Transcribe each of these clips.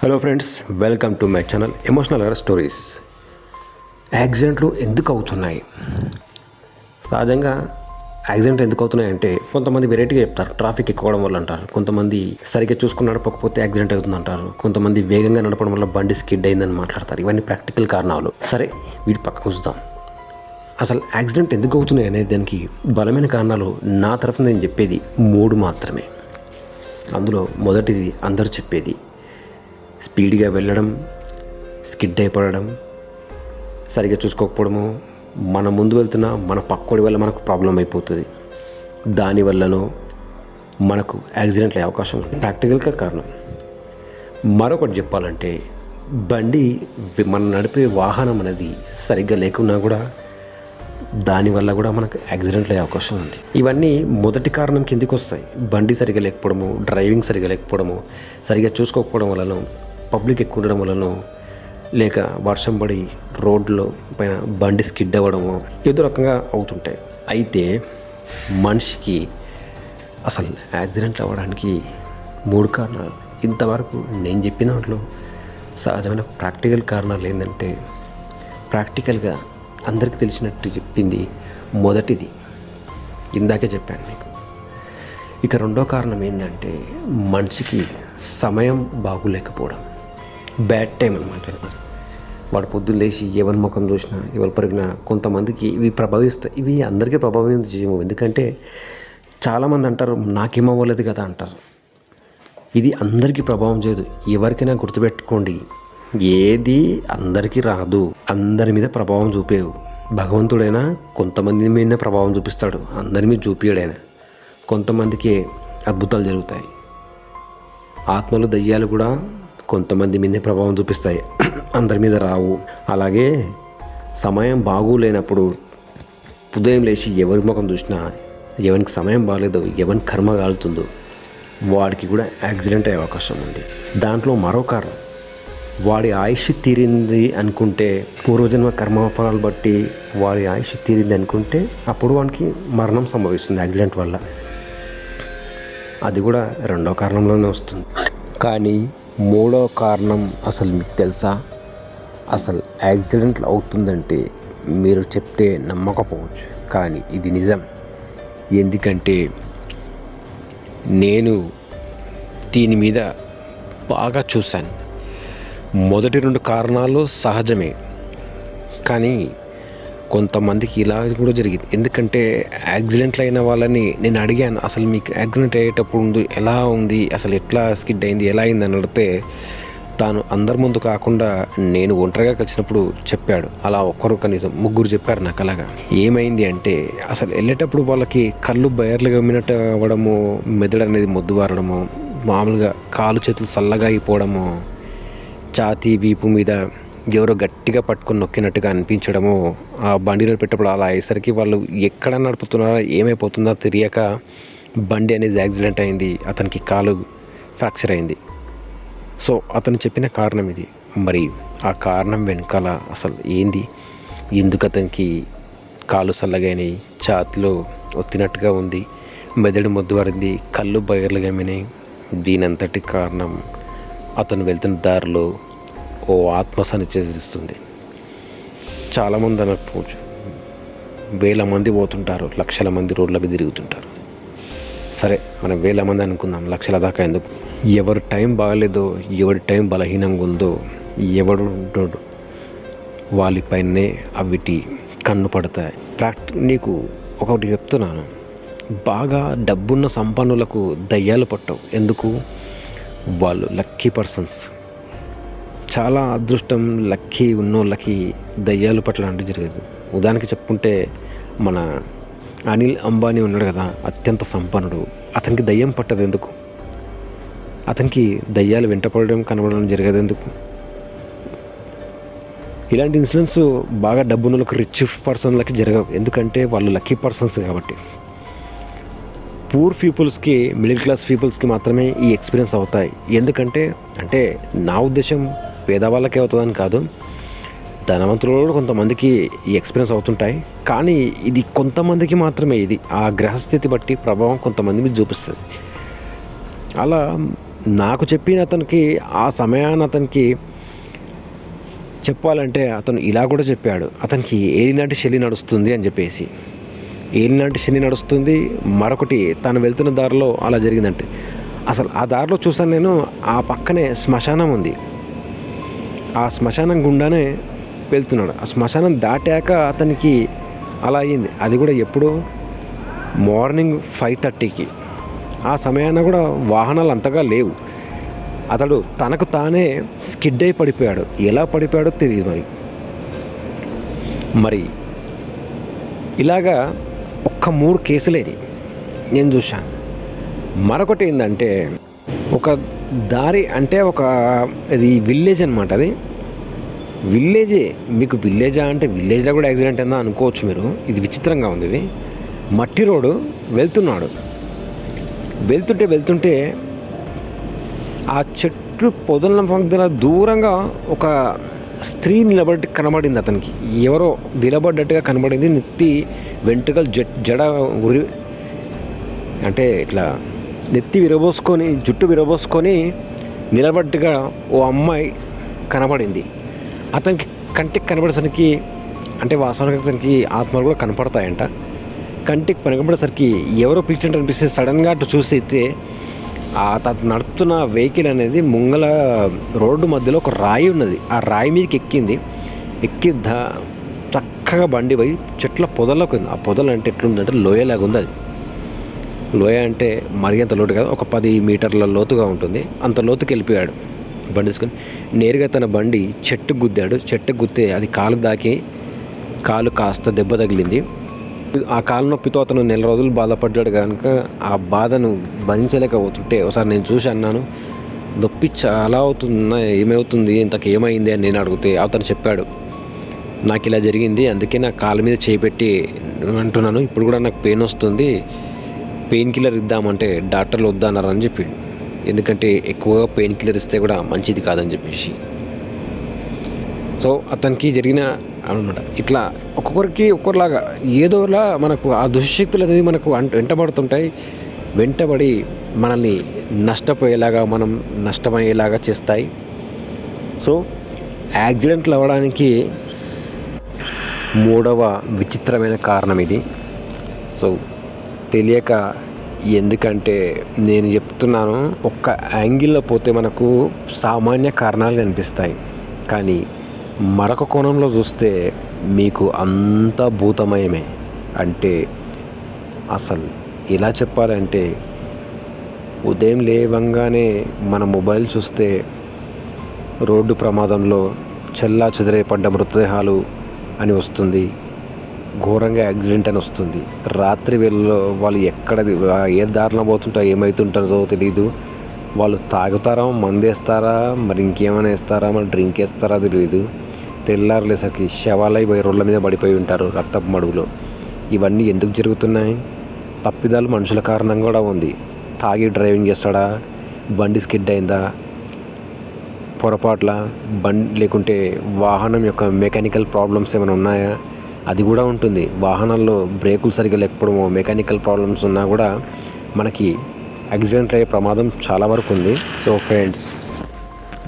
Hello friends, welcome to my channel emotional horror stories. యాక్సిడెంట్లు ఎందుకు అవుతున్నాయి? సహజంగా యాక్సిడెంట్ ఎందుకు అవుతున్నాయంటే కొంతమంది వెరైటీగా చెప్తారు. ట్రాఫిక్ ఎక్కువడం వల్ల అంటారు, కొంతమంది సరిగ్గా చూసుకుని నడపకపోతే యాక్సిడెంట్ అవుతుంది అంటారు, కొంతమంది వేగంగా నడపడం వల్ల బండి స్కిడ్ అయిందని మాట్లాడతారు. ఇవన్నీ ప్రాక్టికల్ కారణాలు. సరే, వీటి పక్కకు చూద్దాం. అసలు యాక్సిడెంట్ ఎందుకు అవుతున్నాయి అనేది దానికి బలమైన కారణాలు నా తరఫున నేను చెప్పేది 3 మాత్రమే. అందులో మొదటిది అందరూ చెప్పేది, స్పీడ్గా వెళ్ళడం, స్కిడ్ అయిపోవడం, సరిగ్గా చూసుకోకపోవడము, మన ముందు వెళ్తున్న మన పక్కోడి వల్ల మనకు ప్రాబ్లం అయిపోతుంది, దానివల్లనో మనకు యాక్సిడెంట్లు అయ్యే అవకాశం ఉంది. ప్రాక్టికల్గా కారణం. మరొకటి చెప్పాలంటే, బండి మనం నడిపే వాహనం అనేది సరిగ్గా లేకున్నా కూడా దానివల్ల కూడా మనకు యాక్సిడెంట్లు అయ్యే అవకాశం ఉంది. ఇవన్నీ మొదటి కారణం కిందికి వస్తాయి. బండి సరిగ్గా లేకపోవడము, డ్రైవింగ్ సరిగ్గా లేకపోవడము, సరిగ్గా చూసుకోకపోవడం వలన, పబ్లిక్ ఎక్కువ ఉండడం వలన, లేక వర్షం పడి రోడ్లో పైన బండి స్కిడ్ అవ్వడము, ఏదో రకంగా అవుతుంటాయి. అయితే మనిషికి అసలు యాక్సిడెంట్లు అవ్వడానికి 3 కారణాలు. ఇంతవరకు నేను చెప్పిన వాటిలో సహజమైన ప్రాక్టికల్ కారణాలు ఏంటంటే, ప్రాక్టికల్గా అందరికీ తెలిసినట్టు చెప్పింది మొదటిది ఇందాకే చెప్పాను మీకు. ఇక రెండో కారణం ఏంటంటే, మనిషికి సమయం బాగులేకపోవడం, బ్యాడ్ టైం అనమాట. వాడు పొద్దున్న లేచి ఎవరి ముఖం చూసినా, ఎవరి పరిగినా కొంతమందికి ఇవి ప్రభావిస్తాయి. ఇవి అందరికీ ప్రభావితం చేయము. ఎందుకంటే చాలామంది అంటారు, నాకేమవ్వలేదు కదా అంటారు. ఇది అందరికీ ప్రభావం చేయదు. ఎవరికైనా గుర్తుపెట్టుకోండి, ఏది అందరికీ రాదు, అందరి మీద ప్రభావం చూపేవు. భగవంతుడైనా కొంతమంది మీద ప్రభావం చూపిస్తాడు, అందరి మీద చూపియడైనా. కొంతమందికి అద్భుతాలు జరుగుతాయి. ఆత్మలు, దయ్యాలు కూడా కొంతమంది మీదే ప్రభావం చూపిస్తాయి, అందరి మీద రావు. అలాగే సమయం బాగోలేనప్పుడు ఉదయం లేచి ఎవరి ముఖం చూసినా, ఎవరికి సమయం బాగాలేదో, ఎవరికి కర్మ కాలుతుందో వాడికి కూడా యాక్సిడెంట్ అయ్యే అవకాశం ఉంది. దాంట్లో మరో కారణం, వాడి ఆయుష్ తీరింది అనుకుంటే, పూర్వజన్మ కర్మఫలాలు బట్టి వాడి ఆయుష్ తీరింది అనుకుంటే అప్పుడు వానికి మరణం సంభవిస్తుంది యాక్సిడెంట్ వల్ల. అది కూడా రెండో కారణంలోనే వస్తుంది. కానీ 3వ కారణం అసలు మీకు తెలుసా? అసలు యాక్సిడెంట్లు అవుతుందంటే మీరు చెప్తే నమ్మకపోవచ్చు, కానీ ఇది నిజం. ఎందుకంటే నేను దీని మీద బాగా చూశాను. మొదటి 2 కారణాలు సహజమే, కానీ కొంతమందికి ఇలా కూడా జరిగింది. ఎందుకంటే యాక్సిడెంట్లు అయిన వాళ్ళని నేను అడిగాను, అసలు మీకు యాక్సిడెంట్ అయ్యేటప్పుడు ఎలా ఉంది, అసలు ఎట్లా స్కిడ్ అయింది, ఎలా అయింది అని అడిగితే తాను అందరి ముందు కాకుండా నేను ఒంటరిగా వచ్చినప్పుడు చెప్పాడు. అలా ఒక్కరు కనీసం 3 చెప్పారు నాకు. అలాగా ఏమైంది అంటే, అసలు వెళ్ళేటప్పుడు వాళ్ళకి కళ్ళు బయర్లుగా గమ్మినట్టు అవ్వడము, మెదడు అనేది మొద్దుబారడము, మామూలుగా కాలు చేతులు చల్లగా అయిపోవడము, ఛాతీ వీపు మీద ఎవరో గట్టిగా పట్టుకొని నొక్కినట్టుగా అనిపించడము, ఆ బండిలో పెట్టేప్పుడు అలా అయ్యేసరికి వాళ్ళు ఎక్కడ నడుపుతున్నారో ఏమైపోతుందో తెలియక బండి అనేది యాక్సిడెంట్ అయింది. అతనికి కాలు ఫ్రాక్చర్ అయింది. సో అతను చెప్పిన కారణం ఇది. మరి ఆ కారణం వెనకాల అసలు ఏంది, ఎందుకు అతనికి కాలు చల్లగాయినాయి, ఛాతిలో ఒత్తినట్టుగా ఉంది, మెదడు మొద్దువారింది, కళ్ళు బయర్లుగా గమ్మినాయి? దీనంతటి కారణం అతను వెళ్తున్న దారిలో ఓ ఆత్మ సంచరిస్తుంది. చాలామంది అనకపోవచ్చు, వేల మంది పోతుంటారు, లక్షల మంది రోడ్ల మీద తిరుగుతుంటారు. సరే, మనం వేల మంది అనుకుందాం, లక్షల దాకా ఎందుకు? ఎవరి టైం బాగలేదో, ఎవరి టైం బలహీనంగా ఉందో, ఎవడు ఉంటాడు వాళ్ళపైనే అవిటి కన్ను పడతాయి. నీకు ఒకటి చెప్తున్నాను, బాగా డబ్బున్న సంపన్నులకు దయ్యాలు పట్టవు. ఎందుకు? వాళ్ళు లక్కీ పర్సన్స్. చాలా అదృష్టం, లక్కీ ఉన్నోళ్ళకి దయ్యాలు పట్టడం అంటే జరగదు. ఉదాహరణకి చెప్పుకుంటే, మన అనిల్ అంబానీ ఉన్నాడు కదా, అత్యంత సంపన్నుడు. అతనికి దయ్యం పట్టదు. ఎందుకు? అతనికి దయ్యాలు వెంటపడడం, కనబడడం జరగదు. ఎందుకు? ఇలాంటి ఇన్సిడెంట్స్ బాగా డబ్బున్నోళ్ళకి, రిచ్ పర్సన్లకి జరగవు. ఎందుకంటే వాళ్ళు లక్కీ పర్సన్స్ కాబట్టి. పూర్ పీపుల్స్కి, మిడిల్ క్లాస్ పీపుల్స్కి మాత్రమే ఈ ఎక్స్పీరియన్స్ అవుతాయి. ఎందుకంటే, అంటే నా ఉద్దేశం పేదవాళ్ళకే అవుతుందని కాదు, ధనవంతులు కూడా కొంతమందికి ఈ ఎక్స్పీరియన్స్ అవుతుంటాయి. కానీ ఇది కొంతమందికి మాత్రమే. ఇది ఆ గ్రహస్థితి బట్టి ప్రభావం కొంతమంది మీద చూపిస్తుంది. అలా నాకు చెప్పిన అతనికి ఆ సమయాన్ని అతనికి చెప్పాలంటే అతను ఇలా కూడా చెప్పాడు, అతనికి ఏలినాటి శని నడుస్తుంది అని చెప్పేసి. ఏలినాటి శని నడుస్తుంది, మరొకటి తను వెళ్తున్న దారిలో అలా జరిగిందంటే. అసలు ఆ దారిలో చూసాను నేను, ఆ పక్కనే శ్మశానం ఉంది. ఆ శ్మశానం గుండానే వెళ్తున్నాడు. ఆ శ్మశానం దాటాక అతనికి అలా అయ్యింది. అది కూడా ఎప్పుడు మార్నింగ్ 5:30కి. ఆ సమయాన కూడా వాహనాలు అంతగా లేవు. అతడు తనకు తానే స్కిడ్ అయి పడిపోయాడు. ఎలా పడిపోయాడో తెలియదు. మరి ఇలాగా ఒక్క 3 కేసులేది నేను చూశాను. మరొకటి ఏంటంటే, ఒక దారి అంటే ఇది విలేజ్ అనమాట. అది విలేజే. మీకు విలేజా అంటే విలేజ్లో కూడా యాక్సిడెంట్ అయిందా అనుకోవచ్చు మీరు. ఇది విచిత్రంగా ఉంది. ఇది మట్టి రోడ్డు. వెళ్తున్నాడు. వెళ్తుంటే ఆ చెట్టు పొదల మధ్యన దూరంగా ఒక స్త్రీ కనబడింది అతనికి. ఎవరో నిలబడ్డట్టుగా కనబడింది. నెత్తి వెంట్రుకలు జడ ఉరి, అంటే ఇట్లా నెత్తి విరబోసుకొని, జుట్టు విరబోసుకొని నిలబడ్డగా ఓ అమ్మాయి కనబడింది. అతనికి కంటికి కనబడేసరికి, అంటే వాస్తవానికి ఆత్మలు కూడా కనపడతాయంట. కంటికి కనబడేసరికి ఎవరో పిలిచినట్టు అనిపిస్తే సడన్గా అటు చూస్తే తను నడుపుతున్న వెహికల్ అనేది ముంగల రోడ్డు మధ్యలో ఒక రాయి ఉన్నది. ఆ రాయి మీదకి ఎక్కి చక్కగా బండి పోయి చెట్ల పొదల్లోకి ఉంది. ఆ పొదలు అంటే ఎట్లుందంటే లోయలాగా ఉంది. అది లోయ అంటే మరి అంత లోతు కాదు, ఒక 10 మీటర్ల లోతుగా ఉంటుంది. అంత లోతుకి వెళ్ళిపోయాడు బండి తీసుకొని. నేరుగా తన బండి చెట్టుకు గుద్దాడు. చెట్టుకు గుద్దే అది కాలు దాకి కాలు కాస్త దెబ్బ తగిలింది. ఆ కాలు నొప్పితో అతను 4 రోజులు బాధపడ్డాడు. కనుక ఆ బాధను భరించలేకపోతుంటే ఒకసారి నేను చూసి అన్నాను, నొప్పి చాలా అవుతుందా, ఏమవుతుంది, ఇంతకేమైంది అని నేను అడిగితే అతను చెప్పాడు, నాకు ఇలా జరిగింది, అందుకే నా కాలు మీద చేపెట్టి అంటున్నాను, ఇప్పుడు కూడా నాకు పెయిన్ వస్తుంది, పెయిన్ కిల్లర్ ఇద్దామంటే డాక్టర్లు వద్దన్నారని చెప్పి. ఎందుకంటే ఎక్కువగా పెయిన్ కిల్లర్ ఇస్తే కూడా మంచిది కాదని చెప్పేసి. సో అతనికి జరిగిన అనమాట. ఇట్లా ఒక్కొక్కరికి ఒక్కొక్కలాగా ఏదోలా మనకు ఆ దుశ్శక్తులు అనేది మనకు వెంటబడి మనల్ని నష్టపోయేలాగా, మనం నష్టమయ్యేలాగా చేస్తాయి. సో యాక్సిడెంట్లు అవ్వడానికి 3వ విచిత్రమైన కారణం ఇది. సో తెలియక, ఎందుకంటే నేను చెప్తున్నాను, ఒక్క యాంగిల్లో పోతే మనకు సామాన్య కారణాలు కనిపిస్తాయి, కానీ మరొక కోణంలో చూస్తే మీకు అంత భూతమయమే. అంటే అసలు ఎలా చెప్పాలంటే, ఉదయం లేవంగానే మన మొబైల్ చూస్తే రోడ్డు ప్రమాదంలో చెల్లా చెదరైపడ్డ మృతదేహాలు అని వస్తుంది, ఘోరంగా యాక్సిడెంట్ అని వస్తుంది. రాత్రి వేళలో వాళ్ళు ఎక్కడ ఏ దారిలో పోతుంటారో, ఏమవుతుంటారో తెలియదు. వాళ్ళు తాగుతారా, మందేస్తారా, మరి ఇంకేమైనా వేస్తారా, మరి డ్రింక్ వేస్తారా తెలియదు. తెల్లారులేసరికి శవాలైపోయి రోడ్ల మీద పడిపోయి ఉంటారు రక్తపు మడుగులో. ఇవన్నీ ఎందుకు జరుగుతున్నాయి? తప్పిదాలు మనుషుల కారణం కూడా ఉంది. తాగి డ్రైవింగ్ చేస్తాడా, బండి స్కిడ్ అయిందా, పొరపాట్ల బండి, లేకుంటే వాహనం యొక్క మెకానికల్ ప్రాబ్లమ్స్ ఏమైనా ఉన్నాయా, అది కూడా ఉంటుంది. వాహనాల్లో బ్రేకులు సరిగ్గా లేకపోవడమో, మెకానికల్ ప్రాబ్లమ్స్ ఉన్నా కూడా మనకి యాక్సిడెంట్లు అయ్యే ప్రమాదం చాలా వరకు ఉంది. సో ఫ్రెండ్స్,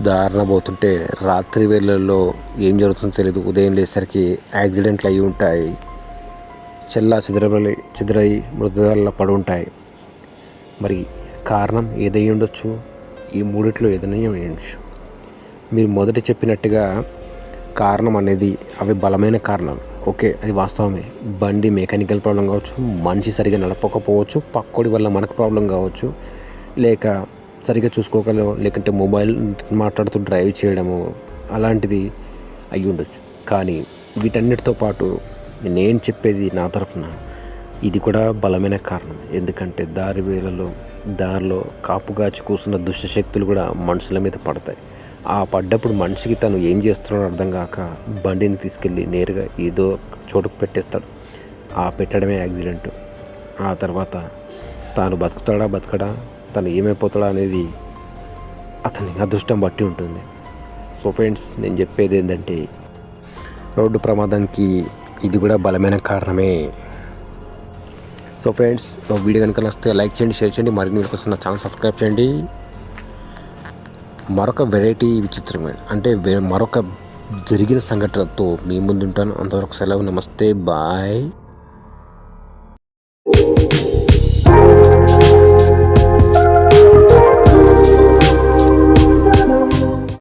దారిన పోతుంటే రాత్రి వేళల్లో ఏం జరుగుతుందో తెలియదు. ఉదయం లేసరికి యాక్సిడెంట్లు అయ్యి ఉంటాయి. చెల్లా చెదరై మృతదేహాల్లో పడి ఉంటాయి. మరి కారణం ఏదై ఉండొచ్చు? ఈ మూడిట్లో ఏదైనా ఉండొచ్చు. మీరు మొదట చెప్పినట్టుగా కారణం అనేది అవి బలమైన కారణాలు. ఓకే, అది వాస్తవమే. బండి మెకానికల్ ప్రాబ్లం కావచ్చు, మనిషి సరిగా నడపకపోవచ్చు, పక్కోడి వల్ల మనకు ప్రాబ్లం కావచ్చు, లేక సరిగ్గా చూసుకోగలవు, లేకుంటే మొబైల్ మాట్లాడుతూ డ్రైవ్ చేయడము, అలాంటిది అయ్యి ఉండొచ్చు. కానీ వీటన్నిటితో పాటు నేను చెప్పేది నా తరఫున ఇది కూడా బలమైన కారణం. ఎందుకంటే దారిలో కాపుగాచి కూర్చున్న దుష్ట శక్తులు కూడా మనుషుల మీద పడతాయి. ఆ పడ్డప్పుడు మనిషికి తను ఏం చేస్తున్నాడో అర్థం కాక బండిని తీసుకెళ్ళి నేరుగా ఏదో చోటుకు పెట్టేస్తాడు. ఆ పెట్టడమే యాక్సిడెంట్. ఆ తర్వాత తాను బతకడా, తను ఏమైపోతాడా అనేది అతని అదృష్టం బట్టి ఉంటుంది. సో ఫ్రెండ్స్, నేను చెప్పేది ఏంటంటే, రోడ్డు ప్రమాదానికి ఇది కూడా బలమైన కారణమే. సో ఫ్రెండ్స్, వీడియో కనుక నచ్చితే లైక్ చేయండి, షేర్ చేయండి, మరిన్ని వీడియోస్ కోసం నా ఛానల్ సబ్స్క్రైబ్ చేయండి. మరొక వెరైటీ విచిత్రమైన అంటే మరొక జరిగిన సంఘటనతో మీ ముందుంటాను. అంతవరకు సెలవు. నమస్తే, బాయ్.